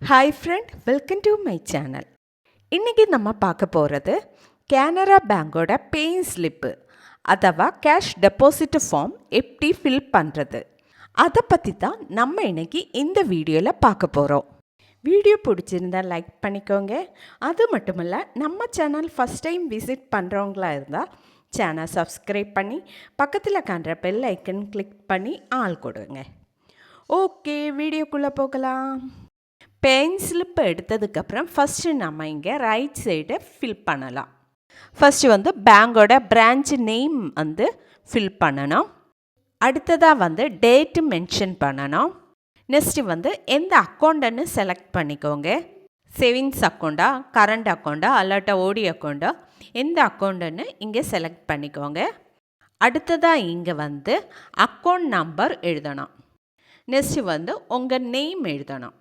Hi friend, welcome to my channel. இன்றைக்கி நம்ம பார்க்க போகிறது கேனரா பேங்கோட பேயிங் ஸ்லிப்பு அഥவா கேஷ் டெபாசிட் ஃபார்ம் எப்படி ஃபில் பண்ணுறது, அதை பற்றி தான் நம்ம இன்றைக்கி இந்த வீடியோவில் பார்க்க போகிறோம். வீடியோ பிடிச்சிருந்தால் லைக் பண்ணிக்கோங்க. அது மட்டும் இல்லை, நம்ம சேனல் ஃபஸ்ட் டைம் விசிட் பண்ணுறவங்களா இருந்தால் சேனல் சப்ஸ்கிரைப் பண்ணி பக்கத்தில் காண்ற பெல் ஐக்கன் கிளிக் பண்ணி ஆள் கொடுங்க. ஓகே, வீடியோக்குள்ளே போகலாம். பேயிங் ஸ்லிப் எடுத்ததுக்கப்புறம் ஃபஸ்ட்டு நம்ம இங்கே ரைட் சைடை ஃபில் பண்ணலாம். ஃபஸ்ட்டு பேங்கோட பிரான்ச் நேம் ஃபில் பண்ணணும். அடுத்ததாக டேட்டு மென்ஷன் பண்ணணும். நெக்ஸ்ட்டு எந்த அக்கௌண்ட்டுன்னு செலக்ட் பண்ணிக்கோங்க. சேவிங்ஸ் அக்கௌண்ட்டா, கரண்ட் அக்கௌண்ட்டா, அல்லாட்டா ஓடி அக்கௌண்ட்டா, எந்த அக்கௌண்ட்டுன்னு இங்கே செலக்ட் பண்ணிக்கோங்க. அடுத்ததாக இங்கே அக்கௌண்ட் நம்பர் எழுதணும். நெக்ஸ்ட்டு உங்கள் நேம் எழுதணும்.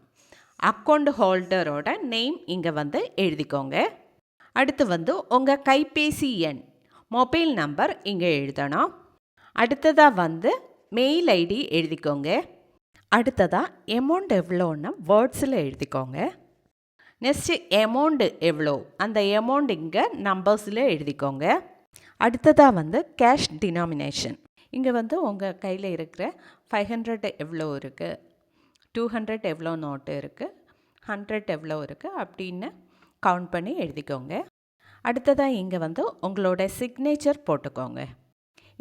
அக்கௌண்ட் ஹோல்டரோட நேம் இங்கே எழுதிக்கோங்க. அடுத்து உங்கள் கைபேசி எண், மொபைல் நம்பர் இங்கே எழுதணும். அடுத்ததாக மெயில் ஐடி எழுதிக்கோங்க. அடுத்ததாக எமௌண்ட் எவ்வளோன்னு வேர்ட்ஸில் எழுதிக்கோங்க. நெக்ஸ்ட்டு எமௌண்ட் எவ்வளோ, அந்த எமௌண்ட் இங்கே நம்பர்ஸில் எழுதிக்கோங்க. அடுத்ததாக கேஷ் டினாமினேஷன், இங்கே உங்கள் கையில் இருக்கிற 500 எவ்வளோ இருக்குது, 200 எவ்வளோ நோட்டு இருக்குது, 100 எவ்வளோ இருக்குது அப்படின்னு கவுண்ட் பண்ணி எழுதிக்கோங்க. அடுத்ததாக இங்கே உங்களோட சிக்னேச்சர் போட்டுக்கோங்க.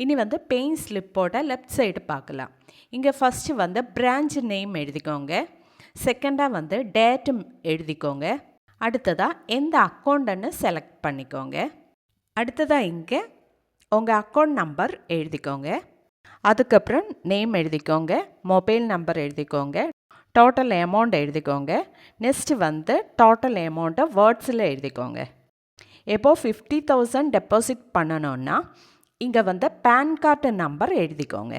இனி பேயிங் ஸ்லிப்போட லெஃப்ட் சைடு பார்க்கலாம். இங்கே ஃபஸ்ட்டு பிரான்ச் நேம் எழுதிக்கோங்க. செகண்டாக டேட்டு எழுதிக்கோங்க. அடுத்ததாக எந்த அக்கௌண்ட்டுன்னு செலக்ட் பண்ணிக்கோங்க. அடுத்ததாக இங்கே உங்கள் அக்கௌண்ட் நம்பர் எழுதிக்கோங்க. அதுக்கப்புறம் நேம் எழுதிக்கோங்க, மொபைல் நம்பர் எழுதிக்கோங்க, டோட்டல் அமௌண்ட் எழுதிக்கோங்க. நெக்ஸ்ட்டு டோட்டல் அமௌண்ட்டை வேர்ட்ஸில் எழுதிக்கோங்க. எப்போது 50,000 டெபாசிட் பண்ணணுன்னா இங்கே பேன் கார்டு நம்பர் எழுதிக்கோங்க.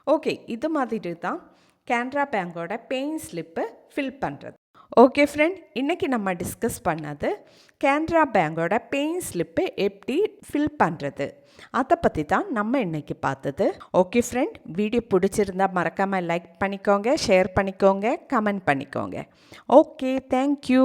ஓகே, இது மாதிரி தான் கேனரா பேங்கோட பேயிங் ஸ்லிப்பு ஃபில் பண்ணுறது. ஓகே ஃப்ரெண்ட், இன்றைக்கி நம்ம டிஸ்கஸ் பண்ணது கேனரா பேங்கோட பேயிங் ஸ்லிப்பு எப்படி ஃபில் பண்ணுறது, அதை பற்றி தான் நம்ம இன்றைக்கி பார்த்தது. ஓகே ஃப்ரெண்ட், வீடியோ பிடிச்சிருந்தால் மறக்காமல் லைக் பண்ணிக்கோங்க, ஷேர் பண்ணிக்கோங்க, கமெண்ட் பண்ணிக்கோங்க. Okay, thank you.